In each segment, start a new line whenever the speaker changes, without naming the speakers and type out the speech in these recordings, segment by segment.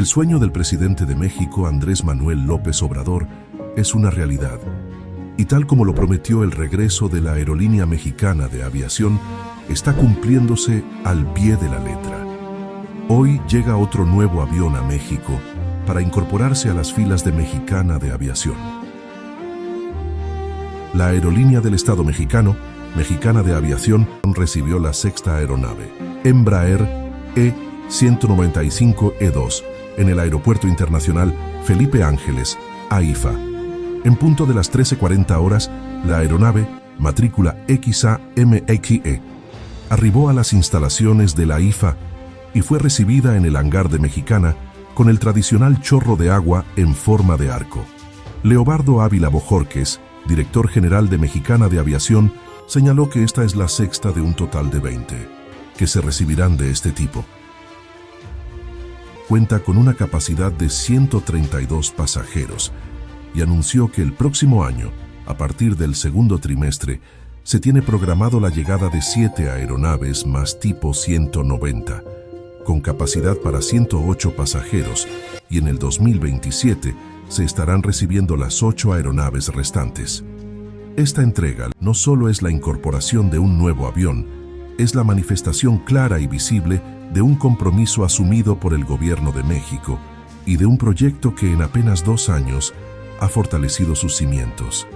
El sueño del presidente de México, Andrés Manuel López Obrador, es una realidad. Y tal como lo prometió, el regreso de la Aerolínea Mexicana de Aviación está cumpliéndose al pie de la letra. Hoy llega otro nuevo avión a México para incorporarse a las filas de Mexicana de Aviación. La aerolínea del Estado mexicano, Mexicana de Aviación, recibió la sexta aeronave, Embraer E-195E2, en el Aeropuerto Internacional Felipe Ángeles, AIFA. En punto de las 13:40 horas, la aeronave, matrícula XA-MXE, arribó a las instalaciones de la AIFA y fue recibida en el hangar de Mexicana con el tradicional chorro de agua en forma de arco. Leobardo Ávila Bojorquez, director general de Mexicana de Aviación, señaló que esta es la sexta de un total de 20, que se recibirán de este tipo. Cuenta con una capacidad de 132 pasajeros y anunció que el próximo año, a partir del segundo trimestre, se tiene programado la llegada de 7 aeronaves más tipo 190, con capacidad para 108 pasajeros, y en el 2027 se estarán recibiendo las 8 aeronaves restantes. Esta entrega no solo es la incorporación de un nuevo avión, es la manifestación clara y visible de un compromiso asumido por el Gobierno de México y de un proyecto que en apenas 2 años ha fortalecido sus cimientos,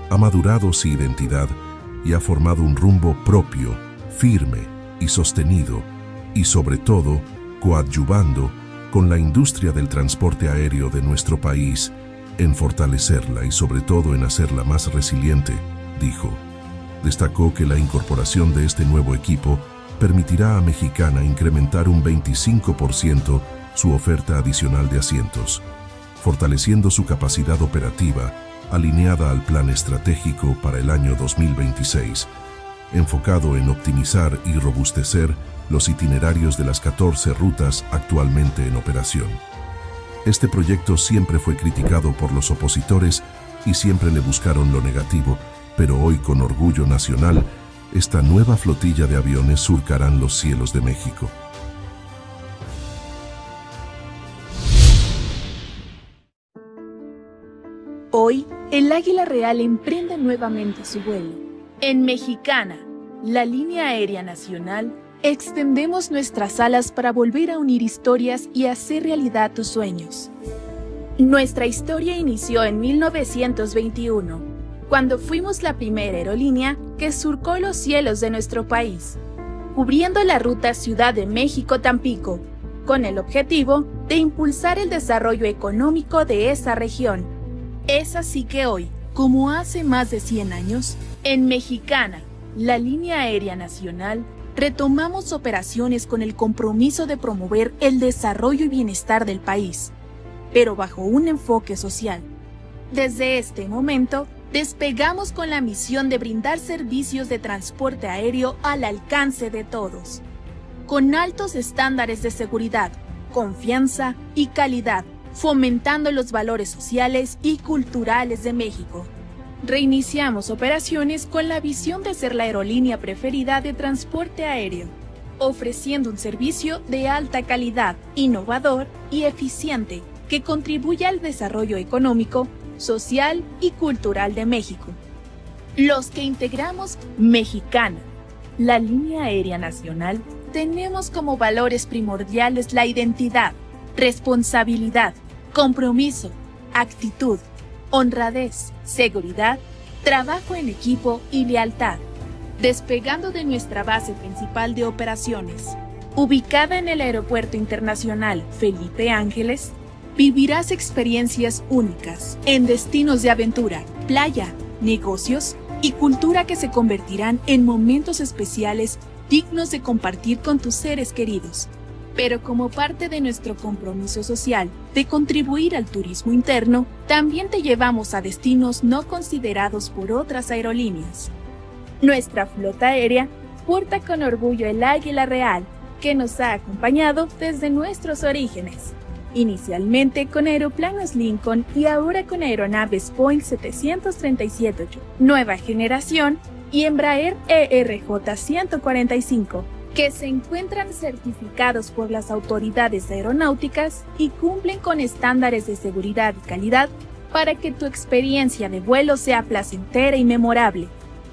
ha madurado su identidad y ha formado un rumbo propio, firme y sostenido, y sobre todo, coadyuvando con la industria del transporte aéreo de nuestro país en fortalecerla y sobre todo en hacerla más resiliente, dijo. Destacó que la incorporación de este nuevo equipo permitirá a Mexicana incrementar un 25% su oferta adicional de asientos, fortaleciendo su capacidad operativa alineada al plan estratégico para el año 2026, enfocado en optimizar y robustecer los itinerarios de las 14 rutas actualmente en operación. Este proyecto siempre fue criticado por los opositores y siempre le buscaron lo negativo, pero hoy, con orgullo nacional, esta nueva flotilla de aviones surcarán los cielos de México.
Hoy, el Águila Real emprende nuevamente su vuelo. En Mexicana, la línea aérea nacional, extendemos nuestras alas para volver a unir historias y hacer realidad tus sueños. Nuestra historia inició en 1921, cuando fuimos la primera aerolínea que surcó los cielos de nuestro país, cubriendo la ruta Ciudad de México-Tampico, con el objetivo de impulsar el desarrollo económico de esa región. Es así que hoy, como hace más de 100 años, en Mexicana, la línea aérea nacional, retomamos operaciones con el compromiso de promover el desarrollo y bienestar del país, pero bajo un enfoque social. Desde este momento, despegamos con la misión de brindar servicios de transporte aéreo al alcance de todos, con altos estándares de seguridad, confianza y calidad, fomentando los valores sociales y culturales de México. Reiniciamos operaciones con la visión de ser la aerolínea preferida de transporte aéreo, ofreciendo un servicio de alta calidad, innovador y eficiente que contribuya al desarrollo económico, social y cultural de México. Los que integramos Mexicana, la línea aérea nacional, tenemos como valores primordiales la identidad, responsabilidad, compromiso, actitud, honradez, seguridad, trabajo en equipo y lealtad. Despegando de nuestra base principal de operaciones, ubicada en el Aeropuerto Internacional Felipe Ángeles, vivirás experiencias únicas en destinos de aventura, playa, negocios y cultura que se convertirán en momentos especiales dignos de compartir con tus seres queridos. Pero como parte de nuestro compromiso social de contribuir al turismo interno, también te llevamos a destinos no considerados por otras aerolíneas. Nuestra flota aérea porta con orgullo el Águila Real, que nos ha acompañado desde nuestros orígenes, inicialmente con aeroplanos Lincoln y ahora con aeronaves Boeing 737 nueva generación y Embraer ERJ-145, que se encuentran certificados por las autoridades aeronáuticas y cumplen con estándares de seguridad y calidad para que tu experiencia de vuelo sea placentera y memorable.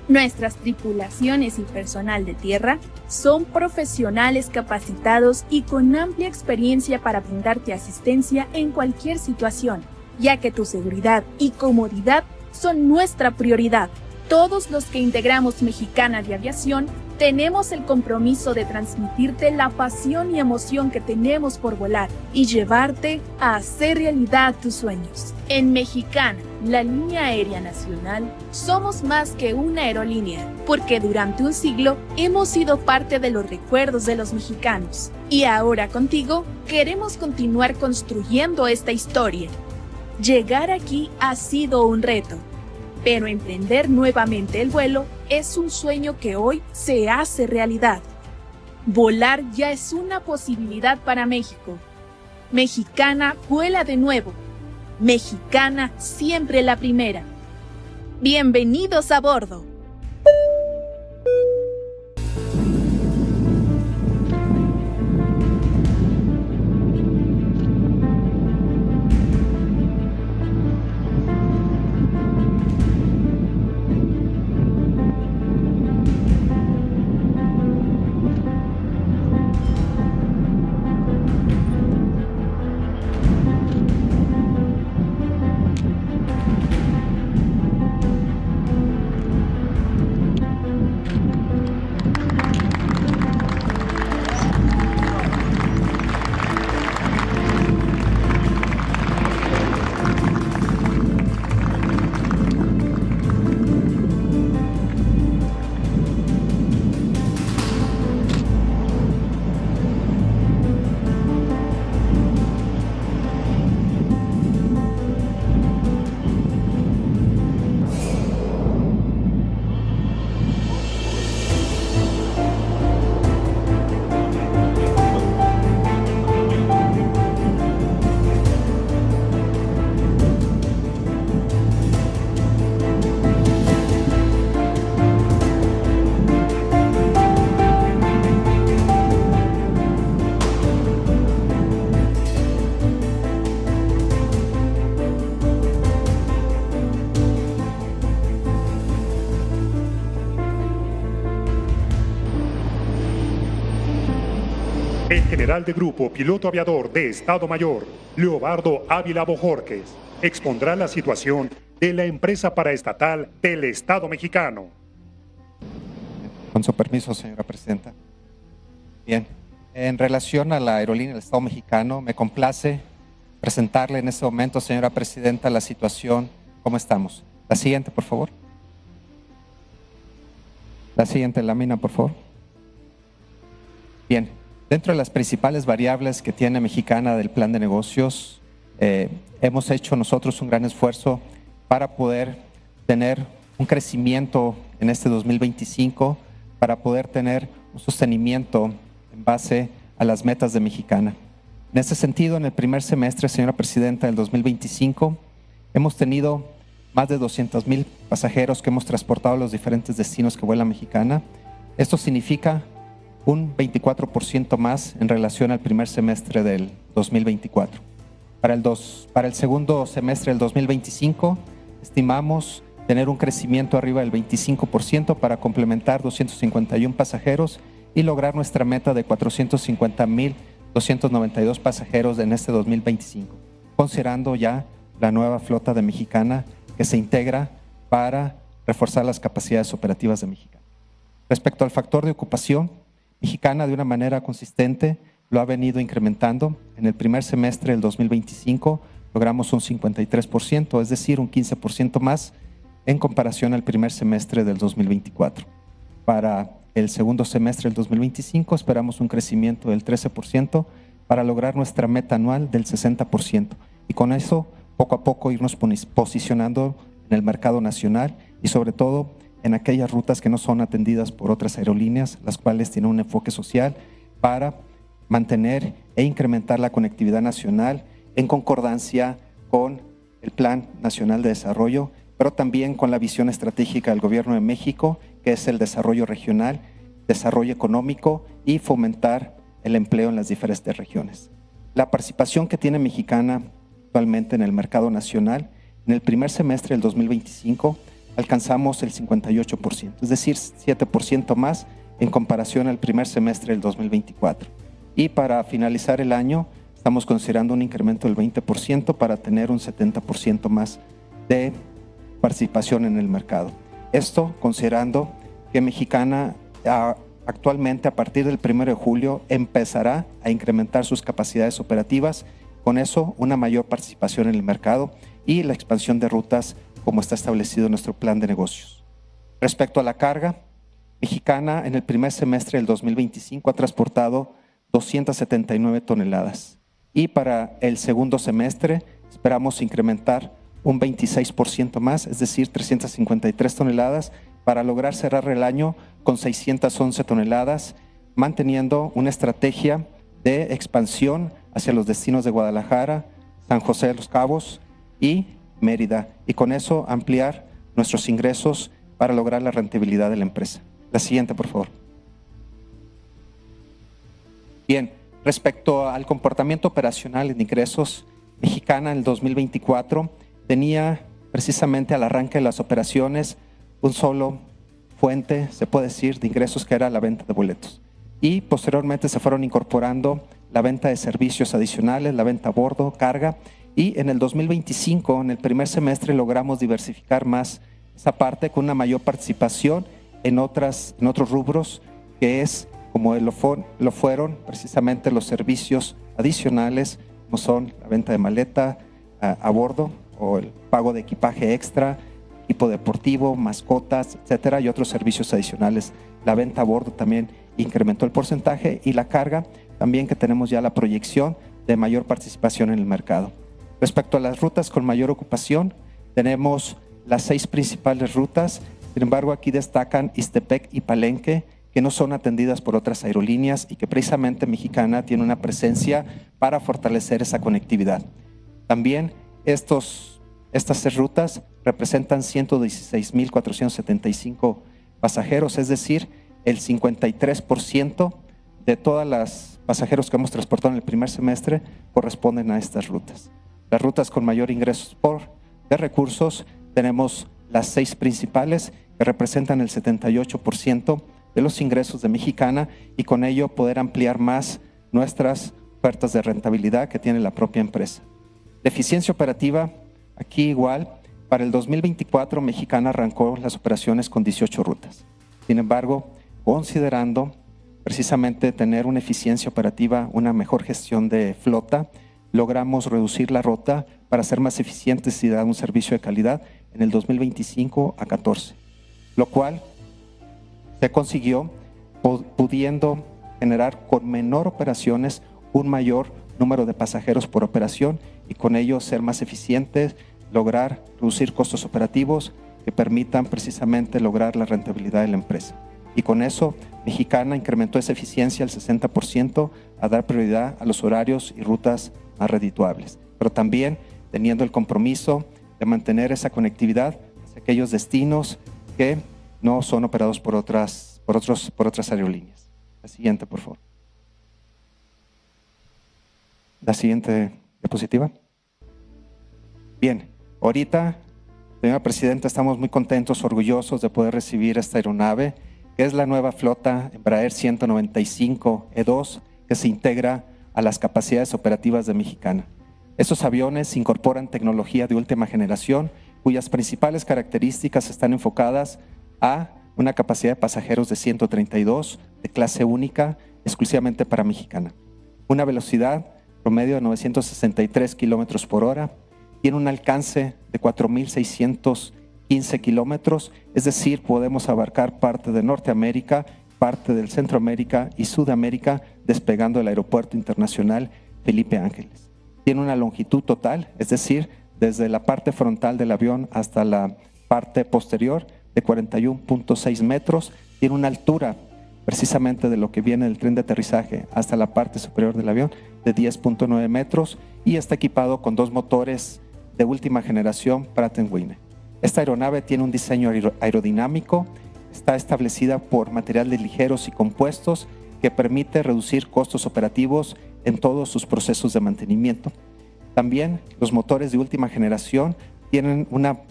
Nuestras tripulaciones y personal de tierra son profesionales capacitados y con amplia experiencia para brindarte asistencia en cualquier situación, ya que tu seguridad y comodidad son nuestra prioridad. Todos los que integramos Mexicana de Aviación tenemos el compromiso de transmitirte la pasión y emoción que tenemos por volar y llevarte a hacer realidad tus sueños. En Mexicana, la línea aérea nacional, somos más que una aerolínea, porque durante un siglo hemos sido parte de los recuerdos de los mexicanos. Y ahora contigo queremos continuar construyendo esta historia. Llegar aquí ha sido un reto, pero emprender nuevamente el vuelo es un sueño que hoy se hace realidad. Volar ya es una posibilidad para México. Mexicana vuela de nuevo. Mexicana siempre la primera. Bienvenidos a bordo.
El general de grupo, piloto aviador de Estado Mayor, Leobardo Ávila Bojorquez, expondrá la situación de la empresa paraestatal del Estado mexicano.
Con su permiso, señora presidenta. Bien, en relación a la aerolínea del Estado mexicano, me complace presentarle en este momento, señora presidenta, la situación, cómo estamos. La siguiente, por favor. La siguiente lámina, por favor. Bien. Dentro de las principales variables que tiene Mexicana del plan de negocios, hemos hecho nosotros un gran esfuerzo para poder tener un crecimiento en este 2025, para poder tener un sostenimiento en base a las metas de Mexicana. En ese sentido, en el primer semestre, señora presidenta, del 2025, hemos tenido más de 200,000 pasajeros que hemos transportado a los diferentes destinos que vuela Mexicana. Esto significa un 24% más en relación al primer semestre del 2024. Para el segundo semestre del 2025, estimamos tener un crecimiento arriba del 25% para complementar 251 pasajeros y lograr nuestra meta de 450,292 pasajeros en este 2025, considerando ya la nueva flota de Mexicana que se integra para reforzar las capacidades operativas de Mexicana. Respecto al factor de ocupación, Mexicana de una manera consistente lo ha venido incrementando. En el primer semestre del 2025 logramos un 53%, es decir, un 15% más en comparación al primer semestre del 2024. Para el segundo semestre del 2025 esperamos un crecimiento del 13% para lograr nuestra meta anual del 60%. Y con eso, poco a poco, irnos posicionando en el mercado nacional y sobre todo en aquellas rutas que no son atendidas por otras aerolíneas, las cuales tienen un enfoque social para mantener e incrementar la conectividad nacional en concordancia con el Plan Nacional de Desarrollo, pero también con la visión estratégica del Gobierno de México, que es el desarrollo regional, desarrollo económico y fomentar el empleo en las diferentes regiones. La participación que tiene Mexicana actualmente en el mercado nacional, en el primer semestre del 2025 alcanzamos el 58%, es decir, 7% más en comparación al primer semestre del 2024. Y para finalizar el año estamos considerando un incremento del 20% para tener un 70% más de participación en el mercado. Esto considerando que Mexicana actualmente a partir del 1 de julio empezará a incrementar sus capacidades operativas, con eso una mayor participación en el mercado y la expansión de rutas como está establecido en nuestro plan de negocios. Respecto a la carga, Mexicana en el primer semestre del 2025 ha transportado 279 toneladas y para el segundo semestre esperamos incrementar un 26% más, es decir, 353 toneladas para lograr cerrar el año con 611 toneladas, manteniendo una estrategia de expansión hacia los destinos de Guadalajara, San José de los Cabos y Mérida, y con eso ampliar nuestros ingresos para lograr la rentabilidad de la empresa. La siguiente, por favor. Bien, respecto al comportamiento operacional en ingresos, Mexicana en el 2024 tenía precisamente al arranque de las operaciones un solo fuente, se puede decir, de ingresos que era la venta de boletos. Y posteriormente se fueron incorporando la venta de servicios adicionales, la venta a bordo, carga, y en el 2025, en el primer semestre, logramos diversificar más esa parte con una mayor participación en otros rubros, que es como lo fueron precisamente los servicios adicionales, como son la venta de maleta a bordo o el pago de equipaje extra, equipo deportivo, mascotas, etcétera, y otros servicios adicionales. La venta a bordo también incrementó el porcentaje y la carga también, que tenemos ya la proyección de mayor participación en el mercado. Respecto a las rutas con mayor ocupación, tenemos las 6 principales rutas. Sin embargo, aquí destacan Ixtepec y Palenque, que no son atendidas por otras aerolíneas y que precisamente Mexicana tiene una presencia para fortalecer esa conectividad. También estas 6 rutas representan 116,475 pasajeros, es decir, el 53% de todas las pasajeros que hemos transportado en el primer semestre corresponden a estas rutas. Las rutas con mayor ingresos de recursos, tenemos las 6 principales que representan el 78% de los ingresos de Mexicana y con ello poder ampliar más nuestras ofertas de rentabilidad que tiene la propia empresa. De eficiencia operativa, aquí igual, para el 2024 Mexicana arrancó las operaciones con 18 rutas. Sin embargo, considerando precisamente tener una eficiencia operativa, una mejor gestión de flota, logramos reducir la ruta para ser más eficientes y dar un servicio de calidad en el 2025 a 14, lo cual se consiguió pudiendo generar con menor operaciones un mayor número de pasajeros por operación y con ello ser más eficientes, lograr reducir costos operativos que permitan precisamente lograr la rentabilidad de la empresa. Y con eso, Mexicana incrementó esa eficiencia al 60% a dar prioridad a los horarios y rutas más redituables, pero también teniendo el compromiso de mantener esa conectividad hacia aquellos destinos que no son operados por otras aerolíneas. La siguiente, por favor. La siguiente diapositiva. Bien, ahorita, señora Presidenta, estamos muy contentos, orgullosos de poder recibir esta aeronave, que es la nueva flota Embraer 195E2, que se integra a las capacidades operativas de Mexicana. Estos aviones incorporan tecnología de última generación, cuyas principales características están enfocadas a una capacidad de pasajeros de 132, de clase única, exclusivamente para Mexicana. Una velocidad promedio de 963 kilómetros por hora, tiene un alcance de 4,615 kilómetros, es decir, podemos abarcar parte de Norteamérica, parte del Centroamérica y Sudamérica, despegando del Aeropuerto Internacional Felipe Ángeles. Tiene una longitud total, es decir, desde la parte frontal del avión hasta la parte posterior, de 41.6 metros, tiene una altura precisamente de lo que viene del tren de aterrizaje hasta la parte superior del avión de 10.9 metros y está equipado con 2 motores de última generación Pratt & Whitney. Esta aeronave tiene un diseño aerodinámico está establecida por materiales ligeros y compuestos que permite reducir costos operativos en todos sus procesos de mantenimiento. También los motores de última generación tienen una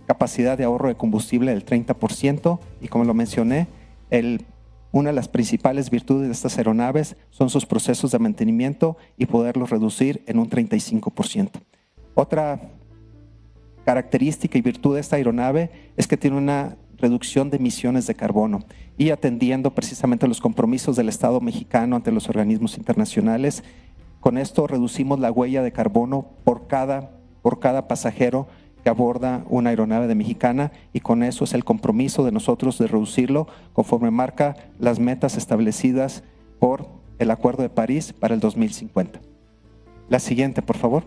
capacidad de ahorro de combustible del 30% y, como lo mencioné, una de las principales virtudes de estas aeronaves son sus procesos de mantenimiento y poderlos reducir en un 35%. Otra característica y virtud de esta aeronave es que tiene una reducción de emisiones de carbono y atendiendo precisamente a los compromisos del Estado mexicano ante los organismos internacionales. Con esto reducimos la huella de carbono por cada pasajero que aborda una aeronave de Mexicana y con eso es el compromiso de nosotros de reducirlo conforme marca las metas establecidas por el Acuerdo de París para el 2050. La siguiente, por favor.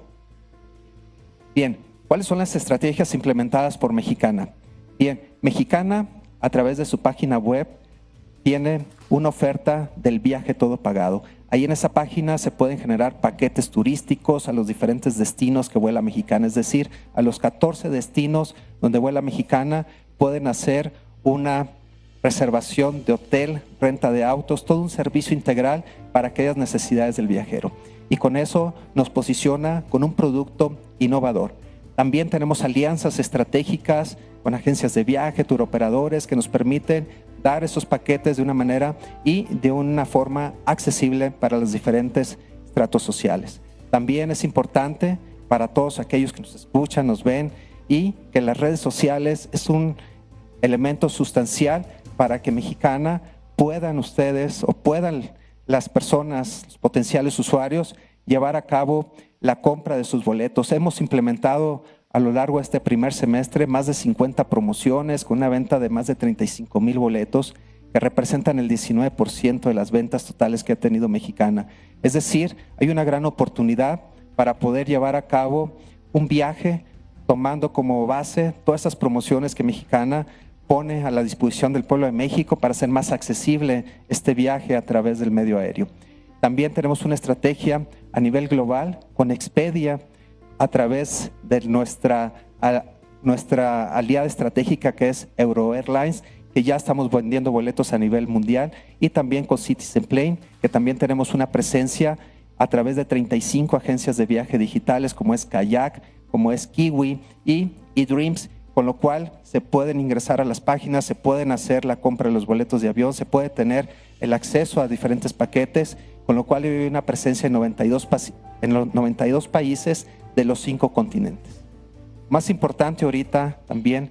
Bien, ¿cuáles son las estrategias implementadas por Mexicana? Bien, Mexicana, a través de su página web, tiene una oferta del viaje todo pagado. Ahí en esa página se pueden generar paquetes turísticos a los diferentes destinos que vuela Mexicana, es decir, a los 14 destinos donde vuela Mexicana pueden hacer una reservación de hotel, renta de autos, todo un servicio integral para aquellas necesidades del viajero. Y con eso nos posiciona con un producto innovador. También tenemos alianzas estratégicas con agencias de viaje, turoperadores que nos permiten dar esos paquetes de una manera y de una forma accesible para los diferentes estratos sociales. También es importante para todos aquellos que nos escuchan, nos ven y que las redes sociales es un elemento sustancial para que Mexicana puedan ustedes o puedan las personas, los potenciales usuarios, llevar a cabo la compra de sus boletos. Hemos implementado a lo largo de este primer semestre más de 50 promociones con una venta de más de 35,000 boletos que representan el 19% de las ventas totales que ha tenido Mexicana. Es decir, hay una gran oportunidad para poder llevar a cabo un viaje tomando como base todas estas promociones que Mexicana pone a la disposición del pueblo de México para hacer más accesible este viaje a través del medio aéreo. También tenemos una estrategia a nivel global con Expedia a través de nuestra aliada estratégica que es Euro Airlines, que ya estamos vendiendo boletos a nivel mundial, y también con Citizen Plane, que también tenemos una presencia a través de 35 agencias de viaje digitales como es Kayak, como es Kiwi y eDreams, con lo cual se pueden ingresar a las páginas, se pueden hacer la compra de los boletos de avión, se puede tener el acceso a diferentes paquetes, con lo cual hay una presencia en 92 países de los 5 continentes. Más importante ahorita también,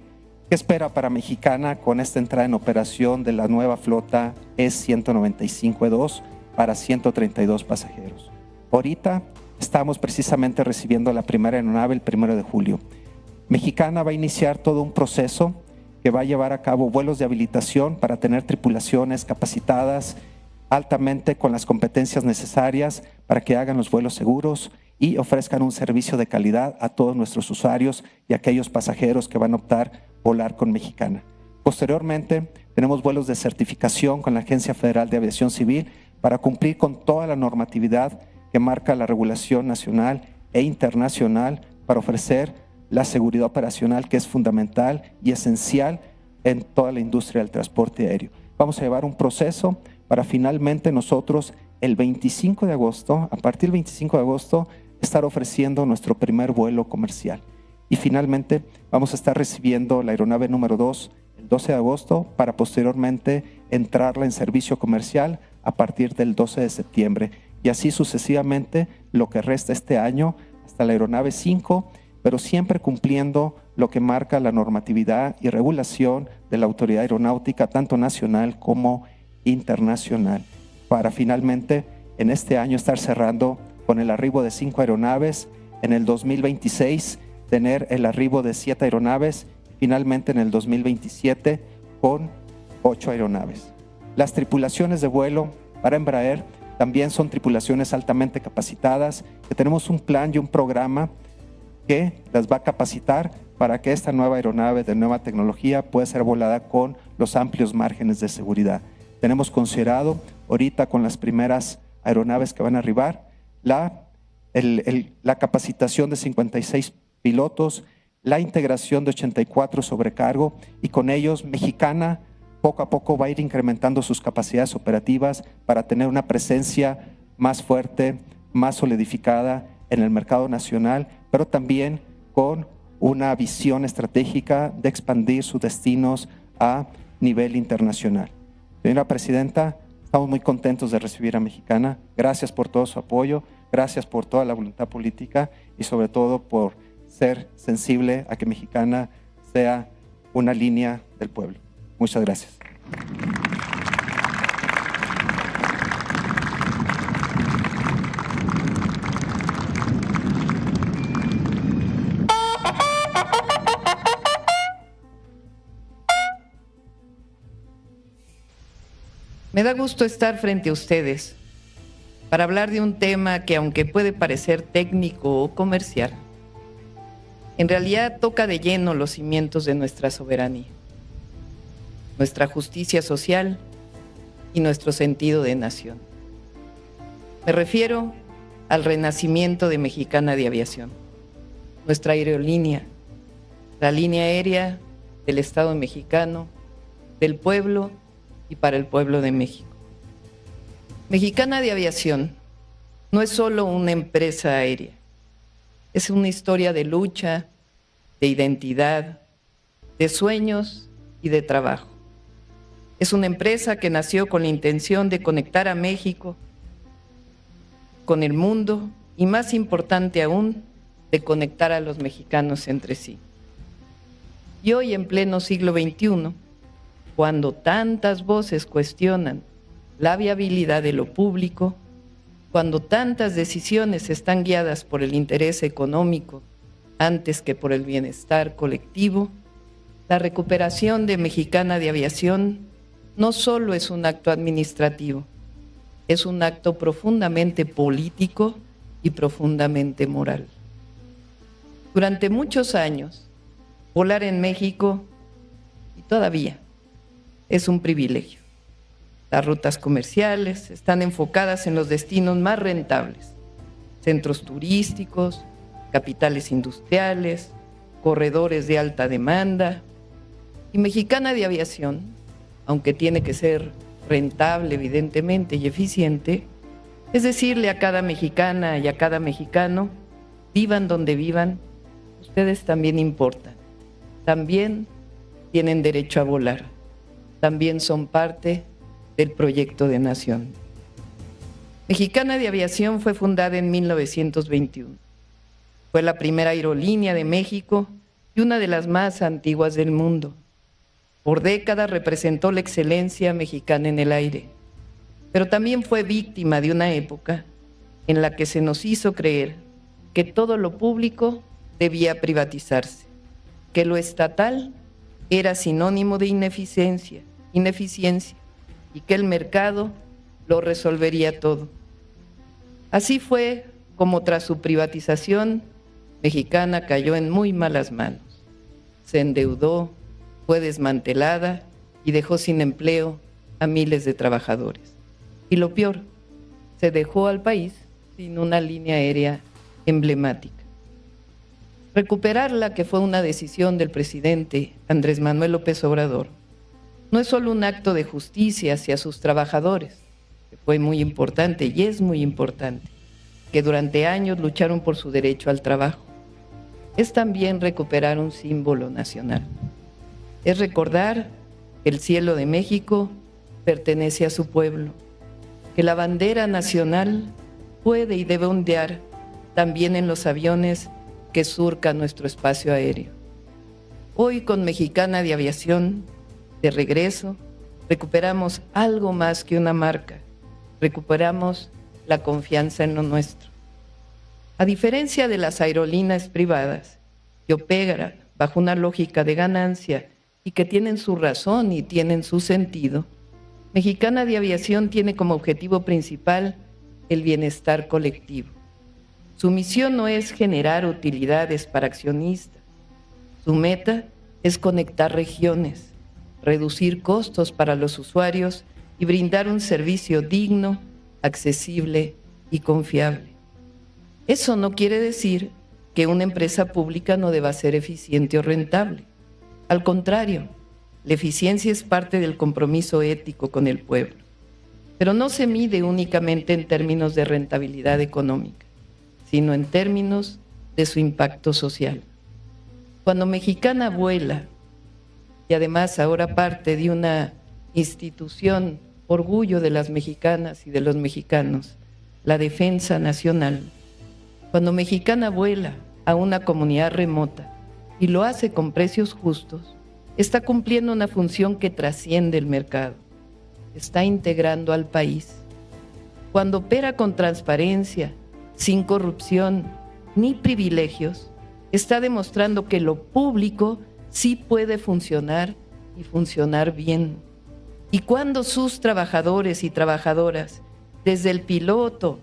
¿qué espera para Mexicana con esta entrada en operación de la nueva flota E195E2 para 132 pasajeros? Ahorita estamos precisamente recibiendo la primera aeronave el 1 de julio. Mexicana va a iniciar todo un proceso que va a llevar a cabo vuelos de habilitación para tener tripulaciones capacitadas altamente con las competencias necesarias para que hagan los vuelos seguros y ofrezcan un servicio de calidad a todos nuestros usuarios y a aquellos pasajeros que van a optar volar con Mexicana. Posteriormente, tenemos vuelos de certificación con la Agencia Federal de Aviación Civil para cumplir con toda la normatividad que marca la regulación nacional e internacional para ofrecer la seguridad operacional que es fundamental y esencial en toda la industria del transporte aéreo. Vamos a llevar un proceso para finalmente nosotros el 25 de agosto, a partir del 25 de agosto, estar ofreciendo nuestro primer vuelo comercial. Y finalmente vamos a estar recibiendo la aeronave número 2 el 12 de agosto para posteriormente entrarla en servicio comercial a partir del 12 de septiembre. Y así sucesivamente lo que resta este año hasta la aeronave 5, pero siempre cumpliendo lo que marca la normatividad y regulación de la autoridad aeronáutica, tanto nacional como internacional, para finalmente en este año estar cerrando con el arribo de 5 aeronaves, en el 2026 tener el arribo de 7 aeronaves, finalmente en el 2027 con 8 aeronaves. Las tripulaciones de vuelo para Embraer también son tripulaciones altamente capacitadas, que tenemos un plan y un programa que las va a capacitar para que esta nueva aeronave de nueva tecnología pueda ser volada con los amplios márgenes de seguridad. Tenemos considerado ahorita con las primeras aeronaves que van a arribar la capacitación de 56 pilotos, la integración de 84 sobrecargo y con ellos Mexicana poco a poco va a ir incrementando sus capacidades operativas para tener una presencia más fuerte, más solidificada en el mercado nacional, pero también con una visión estratégica de expandir sus destinos a nivel internacional. Señora Presidenta, estamos muy contentos de recibir a Mexicana. Gracias por todo su apoyo, gracias por toda la voluntad política y sobre todo por ser sensible a que Mexicana sea una línea del pueblo. Muchas gracias.
Me da gusto estar frente a ustedes para hablar de un tema que, aunque puede parecer técnico o comercial, en realidad toca de lleno los cimientos de nuestra soberanía, nuestra justicia social y nuestro sentido de nación. Me refiero al renacimiento de Mexicana de Aviación, nuestra aerolínea, la línea aérea del Estado mexicano, del pueblo y para el pueblo de México. Mexicana de Aviación no es solo una empresa aérea, es una historia de lucha, de identidad, de sueños y de trabajo. Es una empresa que nació con la intención de conectar a México con el mundo y, más importante aún, de conectar a los mexicanos entre sí. Y hoy, en pleno siglo XXI, cuando tantas voces cuestionan la viabilidad de lo público, cuando tantas decisiones están guiadas por el interés económico antes que por el bienestar colectivo, la recuperación de Mexicana de Aviación no solo es un acto administrativo, es un acto profundamente político y profundamente moral. Durante muchos años, volar en México, y todavía, es un privilegio. Las rutas comerciales están enfocadas en los destinos más rentables, centros turísticos, capitales industriales, corredores de alta demanda. Y Mexicana de Aviación, aunque tiene que ser rentable evidentemente y eficiente, es decirle a cada mexicana y a cada mexicano, vivan donde vivan, ustedes también importan, también tienen derecho a volar, también son parte del proyecto de nación. Mexicana de Aviación fue fundada en 1921. Fue la primera aerolínea de México y una de las más antiguas del mundo. Por décadas representó la excelencia mexicana en el aire, pero también fue víctima de una época en la que se nos hizo creer que todo lo público debía privatizarse, que lo estatal era sinónimo de ineficiencia y que el mercado lo resolvería todo. Así fue como tras su privatización, Mexicana cayó en muy malas manos. Se endeudó, fue desmantelada y dejó sin empleo a miles de trabajadores. Y lo peor, se dejó al país sin una línea aérea emblemática. Recuperarla, que fue una decisión del presidente Andrés Manuel López Obrador, no es solo un acto de justicia hacia sus trabajadores, que fue muy importante y es muy importante, que durante años lucharon por su derecho al trabajo. Es también recuperar un símbolo nacional. Es recordar que el cielo de México pertenece a su pueblo, que la bandera nacional puede y debe ondear también en los aviones que surcan nuestro espacio aéreo. Hoy, con Mexicana de Aviación, de regreso, recuperamos algo más que una marca, recuperamos la confianza en lo nuestro. A diferencia de las aerolíneas privadas, que operan bajo una lógica de ganancia y que tienen su razón y tienen su sentido, Mexicana de Aviación tiene como objetivo principal el bienestar colectivo. Su misión no es generar utilidades para accionistas. Su meta es conectar regiones, reducir costos para los usuarios y brindar un servicio digno, accesible y confiable. Eso no quiere decir que una empresa pública no deba ser eficiente o rentable. Al contrario, La eficiencia es parte del compromiso ético con el pueblo, pero no se mide únicamente en términos de rentabilidad económica, sino en términos de su impacto social. Cuando Mexicana vuela, y además ahora parte de una institución, orgullo de las mexicanas y de los mexicanos, la Defensa Nacional, cuando Mexicana vuela a una comunidad remota y lo hace con precios justos, está cumpliendo una función que trasciende el mercado, está integrando al país. Cuando opera con transparencia, sin corrupción ni privilegios, está demostrando que lo público sí puede funcionar y funcionar bien. Y cuando sus trabajadores y trabajadoras, desde el piloto,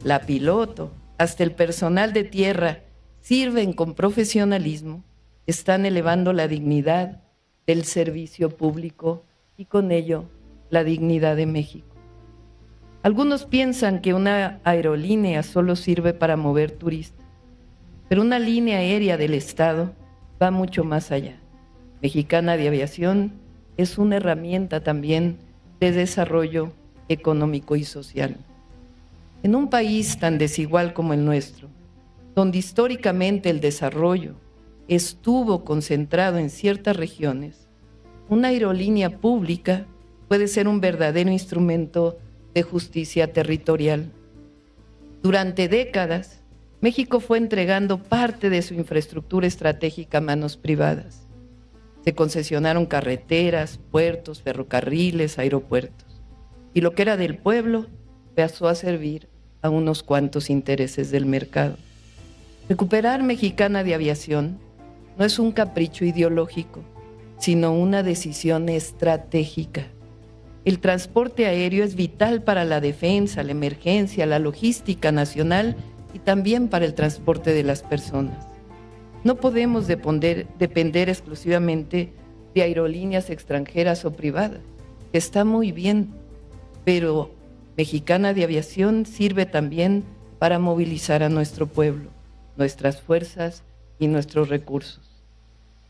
la piloto, hasta el personal de tierra, sirven con profesionalismo, están elevando la dignidad del servicio público y con ello la dignidad de México. Algunos piensan que una aerolínea solo sirve para mover turistas, pero una línea aérea del Estado va mucho más allá. Mexicana de Aviación es una herramienta también de desarrollo económico y social. En un país tan desigual como el nuestro, donde históricamente el desarrollo estuvo concentrado en ciertas regiones, una aerolínea pública puede ser un verdadero instrumento de justicia territorial. Durante décadas, México fue entregando parte de su infraestructura estratégica a manos privadas. Se concesionaron carreteras, puertos, ferrocarriles, aeropuertos. Y lo que era del pueblo pasó a servir a unos cuantos intereses del mercado. Recuperar Mexicana de Aviación no es un capricho ideológico, sino una decisión estratégica. El transporte aéreo es vital para la defensa, la emergencia, la logística nacional y también para el transporte de las personas. No podemos depender exclusivamente de aerolíneas extranjeras o privadas, que está muy bien, pero Mexicana de Aviación sirve también para movilizar a nuestro pueblo, nuestras fuerzas y nuestros recursos.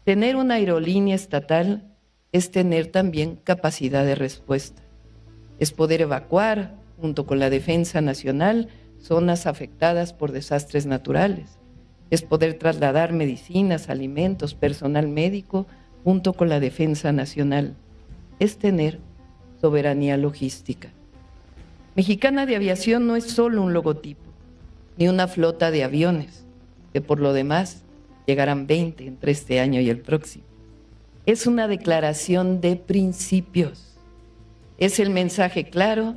Tener una aerolínea estatal es tener también capacidad de respuesta. Es poder evacuar, junto con la Defensa Nacional, zonas afectadas por desastres naturales. Es poder trasladar medicinas, alimentos, personal médico, junto con la Defensa Nacional. Es tener soberanía logística. Mexicana de Aviación no es solo un logotipo, ni una flota de aviones, que por lo demás llegarán 20 entre este año y el próximo. Es una declaración de principios. Es el mensaje claro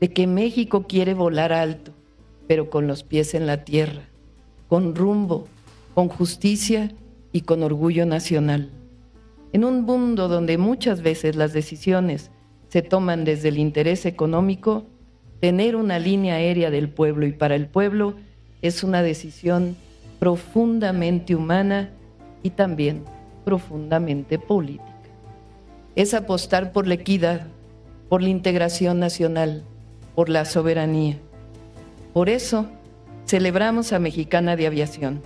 de que México quiere volar alto, pero con los pies en la tierra, con rumbo, con justicia y con orgullo nacional. En un mundo donde muchas veces las decisiones se toman desde el interés económico, tener una línea aérea del pueblo y para el pueblo es una decisión profundamente humana y también profundamente política. Es apostar por la equidad, por la integración nacional, por la soberanía. Por eso celebramos a Mexicana de Aviación,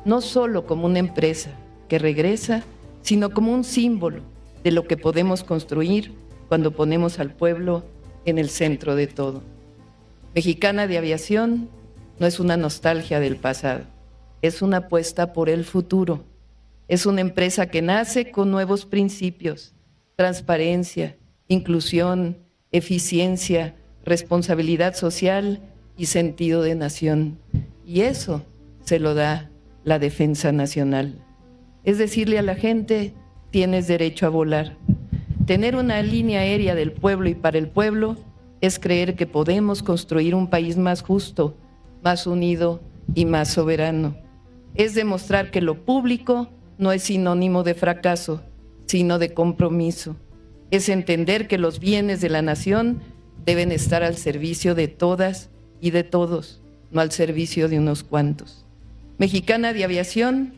no solo como una empresa que regresa, sino como un símbolo de lo que podemos construir cuando ponemos al pueblo en el centro de todo. Mexicana de Aviación no es una nostalgia del pasado, es una apuesta por el futuro. Es una empresa que nace con nuevos principios: transparencia, inclusión, eficiencia, responsabilidad social y sentido de nación. Y eso se lo da la Defensa Nacional. Es decirle a la gente: tienes derecho a volar. Tener una línea aérea del pueblo y para el pueblo es creer que podemos construir un país más justo, más unido y más soberano. Es demostrar que lo público no es sinónimo de fracaso, sino de compromiso. Es entender que los bienes de la nación deben estar al servicio de todas y de todos, no al servicio de unos cuantos. Mexicana de Aviación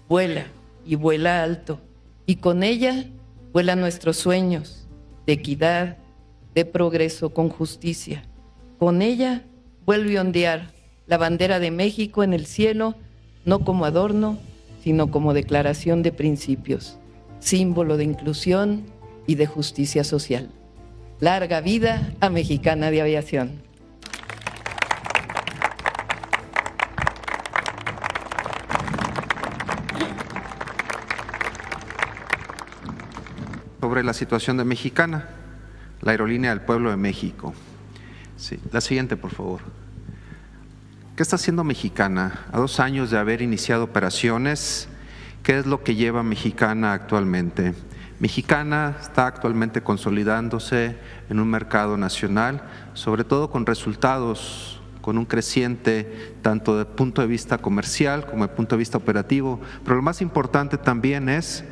vuela y vuela alto, y con ella vuelan nuestros sueños de equidad, de progreso con justicia. Con ella vuelve a ondear la bandera de México en el cielo, no como adorno, sino como declaración de principios. símbolo de inclusión y de justicia social. Larga vida a Mexicana de Aviación.
Sobre la situación de Mexicana, la aerolínea del pueblo de México. Sí, la siguiente, por favor. ¿Qué está haciendo Mexicana? A 2 años de haber iniciado operaciones, ¿qué es lo que lleva Mexicana actualmente? Mexicana está actualmente consolidándose en un mercado nacional, sobre todo con resultados, con un creciente tanto desde el punto de vista comercial como desde el punto de vista operativo, pero lo más importante también es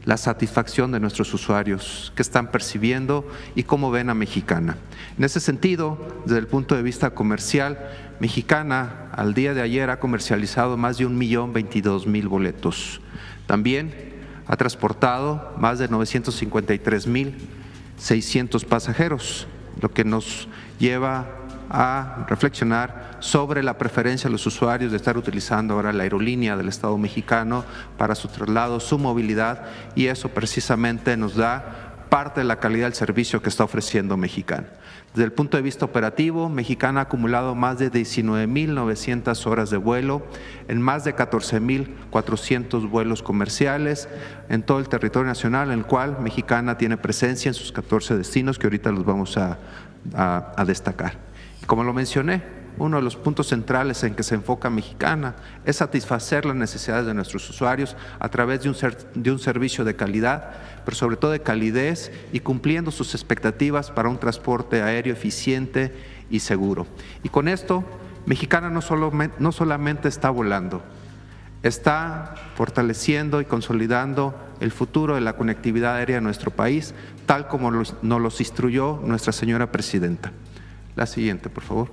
la satisfacción de nuestros usuarios, que están percibiendo y cómo ven a Mexicana. En ese sentido, desde el punto de vista comercial, Mexicana al día de ayer ha comercializado más de 1.022.000 boletos. También ha transportado más de 953.600 pasajeros, lo que nos lleva a reflexionar sobre la preferencia de los usuarios de estar utilizando ahora la aerolínea del Estado mexicano para su traslado, su movilidad, y eso precisamente nos da parte de la calidad del servicio que está ofreciendo Mexicana. Desde el punto de vista operativo, Mexicana ha acumulado más de 19.900 horas de vuelo en más de 14.400 vuelos comerciales en todo el territorio nacional, en el cual Mexicana tiene presencia en sus 14 destinos que ahorita los vamos a destacar. Como lo mencioné, uno de los puntos centrales en que se enfoca Mexicana es satisfacer las necesidades de nuestros usuarios a través de un servicio de calidad, pero sobre todo de calidez y cumpliendo sus expectativas para un transporte aéreo eficiente y seguro. Y con esto, Mexicana no solamente está volando, está fortaleciendo y consolidando el futuro de la conectividad aérea de nuestro país, tal como nos los instruyó nuestra señora presidenta. La siguiente, por favor.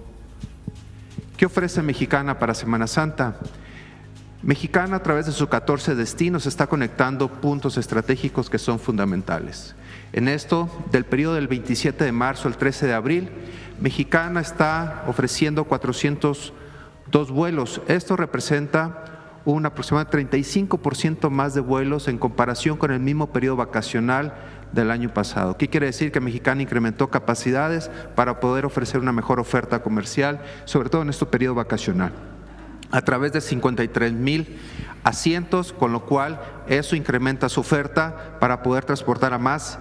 ¿Qué ofrece Mexicana para Semana Santa? Mexicana, a través de sus 14 destinos, está conectando puntos estratégicos que son fundamentales. En esto, del periodo del 27 de marzo al 13 de abril, Mexicana está ofreciendo 402 vuelos. Esto representa un aproximadamente 35% más de vuelos en comparación con el mismo periodo vacacional del año pasado. ¿Qué quiere decir? Que Mexicana incrementó capacidades para poder ofrecer una mejor oferta comercial, sobre todo en este periodo vacacional, a través de 53,000 asientos, con lo cual eso incrementa su oferta para poder transportar a más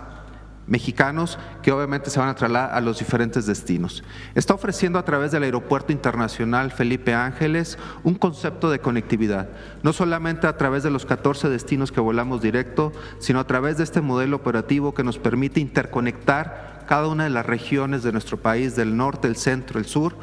mexicanos que obviamente se van a trasladar a los diferentes destinos. Está ofreciendo a través del Aeropuerto Internacional Felipe Ángeles un concepto de conectividad, no solamente a través de los 14 destinos que volamos directo, sino a través de este modelo operativo que nos permite interconectar cada una de las regiones de nuestro país, del norte, el centro, el sur,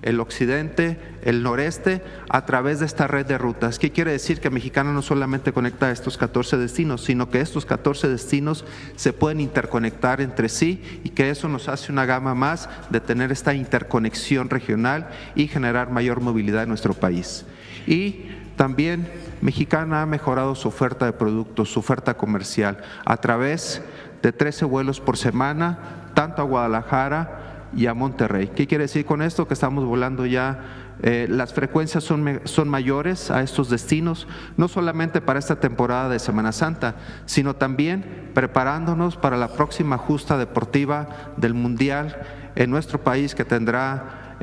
el occidente, el noreste, a través de esta red de rutas. ¿Qué quiere decir? Que Mexicana no solamente conecta a estos 14 destinos, sino que estos 14 destinos se pueden interconectar entre sí y que eso nos hace una gama más de tener esta interconexión regional y generar mayor movilidad en nuestro país. Y también Mexicana ha mejorado su oferta de productos, su oferta comercial, a través de 13 vuelos por semana, tanto a Guadalajara y a Monterrey. ¿Qué quiere decir con esto? Que estamos volando ya, las frecuencias son mayores a estos destinos, no solamente para esta temporada de Semana Santa, sino también preparándonos para la próxima justa deportiva del Mundial en nuestro país, que tendrá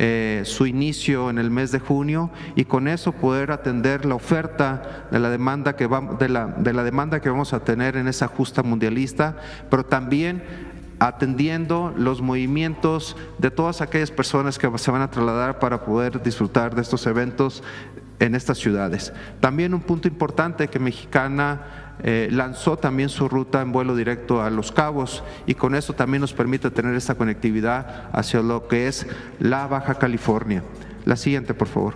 su inicio en el mes de junio, y con eso poder atender la oferta de la demanda que vamos a tener en esa justa mundialista, pero también atendiendo los movimientos de todas aquellas personas que se van a trasladar para poder disfrutar de estos eventos en estas ciudades. También un punto importante, que Mexicana lanzó también su ruta en vuelo directo a Los Cabos, y con eso también nos permite tener esta conectividad hacia lo que es la Baja California. La siguiente, por favor.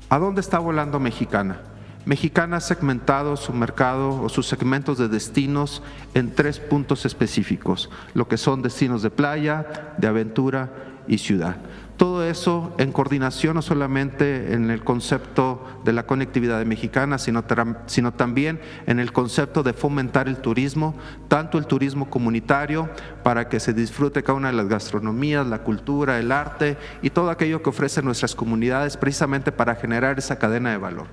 ¿A dónde está volando Mexicana? Mexicana ha segmentado su mercado o sus segmentos de destinos en 3 puntos específicos, lo que son destinos de playa, de aventura y ciudad. Todo eso en coordinación no solamente en el concepto de la conectividad de Mexicana, sino también en el concepto de fomentar el turismo, tanto el turismo comunitario, para que se disfrute cada una de las gastronomías, la cultura, el arte y todo aquello que ofrecen nuestras comunidades, precisamente para generar esa cadena de valor.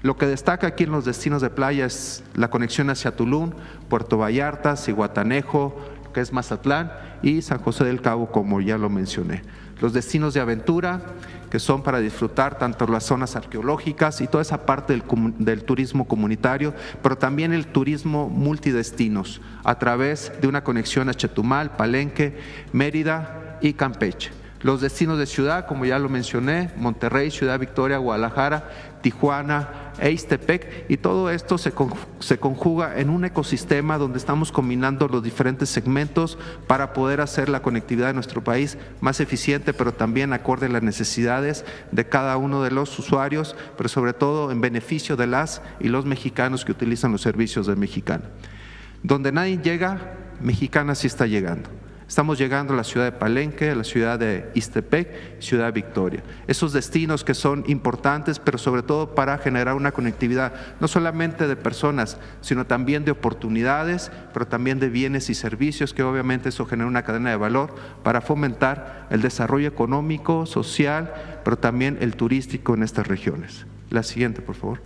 Lo que destaca aquí en los destinos de playa es la conexión hacia Tulum, Puerto Vallarta, Zihuatanejo, que es Mazatlán, y San José del Cabo, como ya lo mencioné. Los destinos de aventura, que son para disfrutar tanto las zonas arqueológicas y toda esa parte del turismo comunitario, pero también el turismo multidestinos, a través de una conexión a Chetumal, Palenque, Mérida y Campeche. Los destinos de ciudad, como ya lo mencioné, Monterrey, Ciudad Victoria, Guadalajara, Tijuana e Ixtepec, y todo esto se conjuga en un ecosistema donde estamos combinando los diferentes segmentos para poder hacer la conectividad de nuestro país más eficiente, pero también acorde a las necesidades de cada uno de los usuarios, pero sobre todo en beneficio de las y los mexicanos que utilizan los servicios de Mexicana. Donde nadie llega, Mexicana sí está llegando. Estamos llegando a la ciudad de Palenque, a la ciudad de Ixtepec, Ciudad Victoria. Esos destinos que son importantes, pero sobre todo para generar una conectividad, no solamente de personas, sino también de oportunidades, pero también de bienes y servicios, que obviamente eso genera una cadena de valor para fomentar el desarrollo económico, social, pero también el turístico en estas regiones. La siguiente, por favor.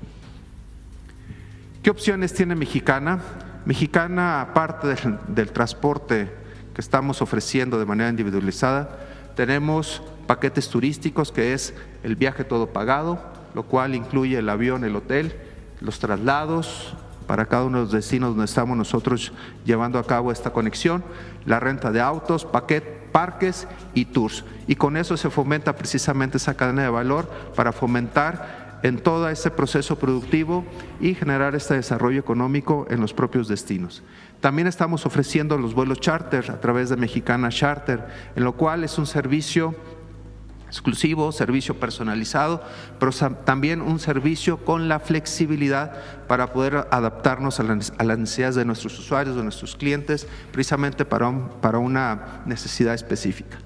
¿Qué opciones tiene Mexicana? Mexicana, aparte del transporte que estamos ofreciendo de manera individualizada, tenemos paquetes turísticos, que es el viaje todo pagado, lo cual incluye el avión, el hotel, los traslados para cada uno de los destinos donde estamos nosotros llevando a cabo esta conexión, la renta de autos, parques y tours. Y con eso se fomenta precisamente esa cadena de valor para fomentar en todo ese proceso productivo y generar este desarrollo económico en los propios destinos. También estamos ofreciendo los vuelos charter a través de Mexicana Charter, en lo cual es un servicio exclusivo, servicio personalizado, pero también un servicio con la flexibilidad para poder adaptarnos a las necesidades de nuestros usuarios, de nuestros clientes, precisamente para una necesidad específica.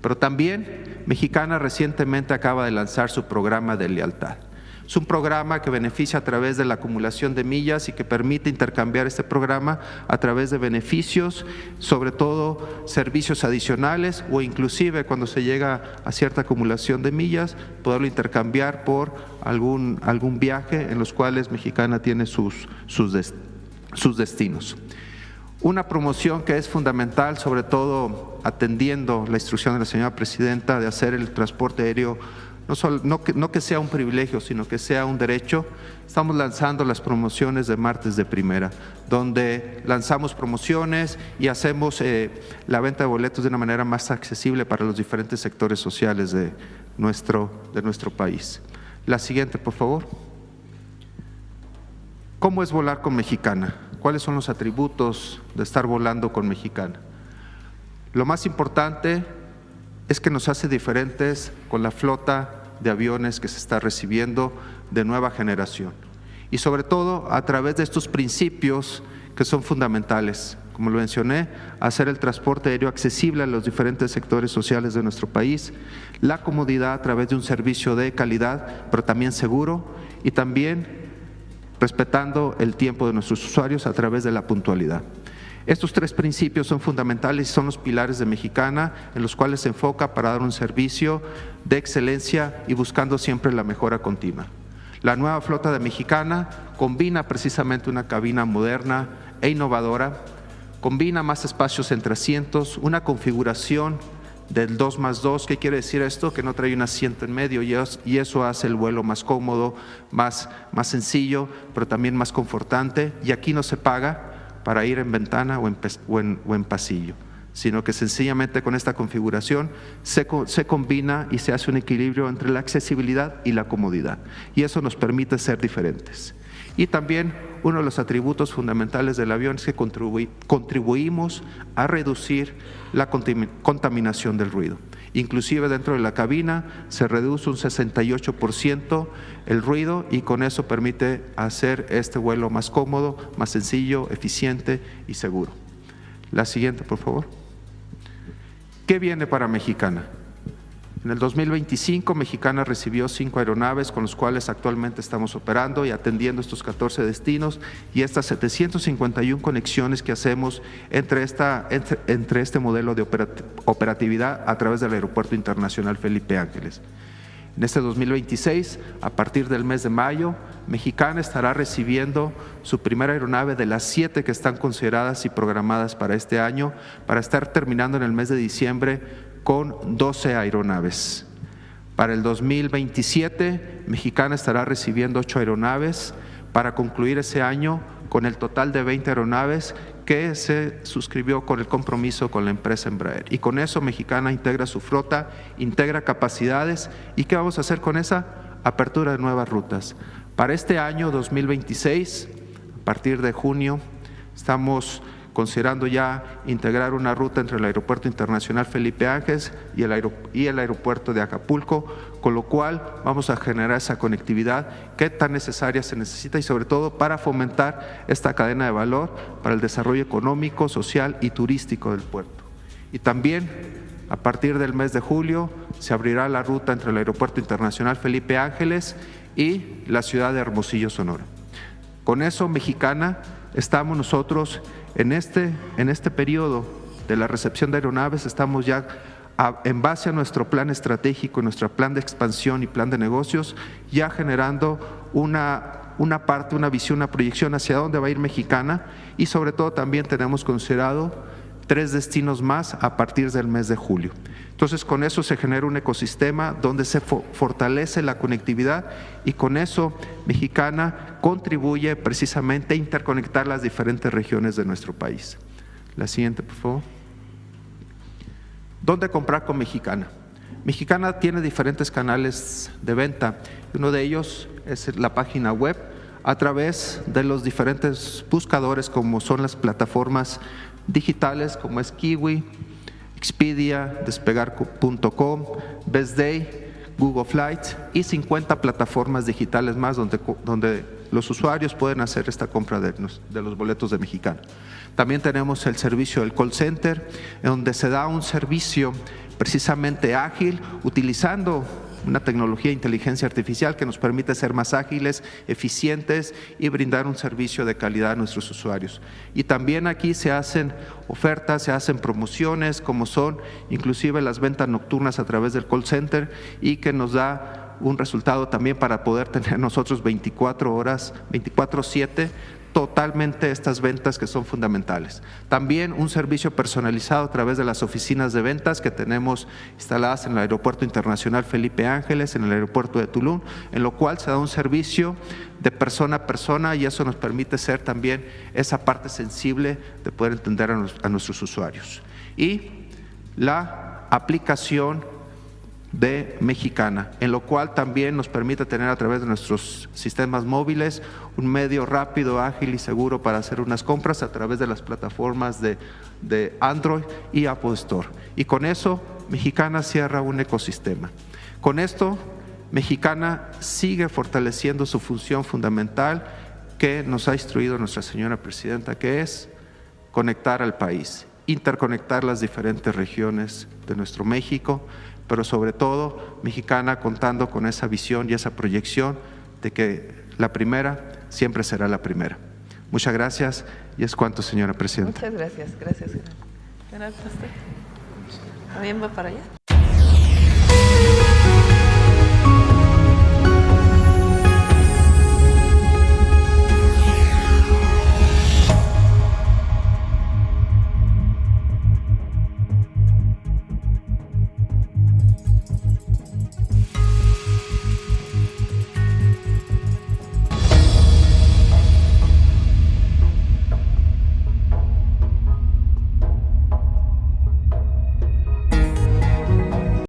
Pero también Mexicana recientemente acaba de lanzar su programa de lealtad. Es un programa que beneficia a través de la acumulación de millas y que permite intercambiar este programa a través de beneficios, sobre todo servicios adicionales, o inclusive cuando se llega a cierta acumulación de millas, poderlo intercambiar por algún viaje en los cuales Mexicana tiene sus destinos. Una promoción que es fundamental, sobre todo atendiendo la instrucción de la señora presidenta de hacer el transporte aéreo no que sea un privilegio, sino que sea un derecho. Estamos lanzando las promociones de martes de primera, donde lanzamos promociones y hacemos la venta de boletos de una manera más accesible para los diferentes sectores sociales de nuestro país. La siguiente, por favor. ¿Cómo es volar con Mexicana? ¿Cuáles son los atributos de estar volando con Mexicana? Lo más importante es que nos hace diferentes con la flota de aviones que se está recibiendo de nueva generación. Y sobre todo a través de estos principios que son fundamentales, como lo mencioné, hacer el transporte aéreo accesible a los diferentes sectores sociales de nuestro país, la comodidad a través de un servicio de calidad, pero también seguro, y también respetando el tiempo de nuestros usuarios a través de la puntualidad. Estos tres principios son fundamentales y son los pilares de Mexicana, en los cuales se enfoca para dar un servicio de excelencia y buscando siempre la mejora continua. La nueva flota de Mexicana combina precisamente una cabina moderna e innovadora, combina más espacios entre asientos, una configuración del 2+2. ¿Qué quiere decir esto? Que no trae un asiento en medio y eso hace el vuelo más cómodo, más sencillo, pero también más confortante. Y aquí no se paga para ir en ventana o en pasillo, sino que sencillamente con esta configuración se combina y se hace un equilibrio entre la accesibilidad y la comodidad, y eso nos permite ser diferentes. Y también uno de los atributos fundamentales del avión es que contribuimos a reducir la contaminación del ruido. Inclusive dentro de la cabina se reduce un 68% el ruido, y con eso permite hacer este vuelo más cómodo, más sencillo, eficiente y seguro. La siguiente, por favor. ¿Qué viene para Mexicana? En el 2025, Mexicana recibió 5 aeronaves con las cuales actualmente estamos operando y atendiendo estos 14 destinos y estas 751 conexiones que hacemos entre este modelo de operatividad a través del Aeropuerto Internacional Felipe Ángeles. En este 2026, a partir del mes de mayo, Mexicana estará recibiendo su primera aeronave de las 7 que están consideradas y programadas para este año, para estar terminando en el mes de diciembre con 12 aeronaves. Para el 2027, Mexicana estará recibiendo 8 aeronaves para concluir ese año con el total de 20 aeronaves que se suscribió con el compromiso con la empresa Embraer. Y con eso Mexicana integra su flota, integra capacidades. ¿Y qué vamos a hacer con esa? Apertura de nuevas rutas. Para este año 2026, a partir de junio, estamos considerando ya integrar una ruta entre el Aeropuerto Internacional Felipe Ángeles y el Aeropuerto de Acapulco, con lo cual vamos a generar esa conectividad que tan necesaria se necesita y sobre todo para fomentar esta cadena de valor para el desarrollo económico, social y turístico del puerto. Y también a partir del mes de julio se abrirá la ruta entre el Aeropuerto Internacional Felipe Ángeles y la ciudad de Hermosillo, Sonora. Con eso, Mexicana, estamos nosotros en este periodo de la recepción de aeronaves, estamos ya en base a nuestro plan estratégico, nuestro plan de expansión y plan de negocios, ya generando una parte, una visión, una proyección hacia dónde va a ir Mexicana y sobre todo también tenemos considerado 3 destinos más a partir del mes de julio. Entonces, con eso se genera un ecosistema donde se fortalece la conectividad y con eso Mexicana contribuye precisamente a interconectar las diferentes regiones de nuestro país. La siguiente, por favor. ¿Dónde comprar con Mexicana? Mexicana tiene diferentes canales de venta. Uno de ellos es la página web a través de los diferentes buscadores como son las plataformas digitales como es Kiwi, Expedia, Despegar.com, Best Day, Google Flights y 50 plataformas digitales más donde los usuarios pueden hacer esta compra de los boletos de Mexicana. También tenemos el servicio del call center, en donde se da un servicio precisamente ágil, utilizando una tecnología de inteligencia artificial que nos permite ser más ágiles, eficientes y brindar un servicio de calidad a nuestros usuarios. Y también aquí se hacen ofertas, se hacen promociones, como son inclusive las ventas nocturnas a través del call center y que nos da un resultado también para poder tener nosotros 24 horas, 24/7, totalmente estas ventas que son fundamentales. También un servicio personalizado a través de las oficinas de ventas que tenemos instaladas en el Aeropuerto Internacional Felipe Ángeles, en el Aeropuerto de Tulum, en lo cual se da un servicio de persona a persona y eso nos permite ser también esa parte sensible de poder entender a nuestros usuarios. Y la aplicación de Mexicana, en lo cual también nos permite tener a través de nuestros sistemas móviles un medio rápido, ágil y seguro para hacer unas compras a través de las plataformas de Android y Apple Store. Y con eso, Mexicana cierra un ecosistema. Con esto, Mexicana sigue fortaleciendo su función fundamental que nos ha instruido nuestra señora presidenta, que es conectar al país, interconectar las diferentes regiones de nuestro México, pero sobre todo Mexicana contando con esa visión y esa proyección de que la primera siempre será la primera. Muchas gracias y es cuanto, señora presidenta.
Muchas gracias, gracias. ¿También va para allá?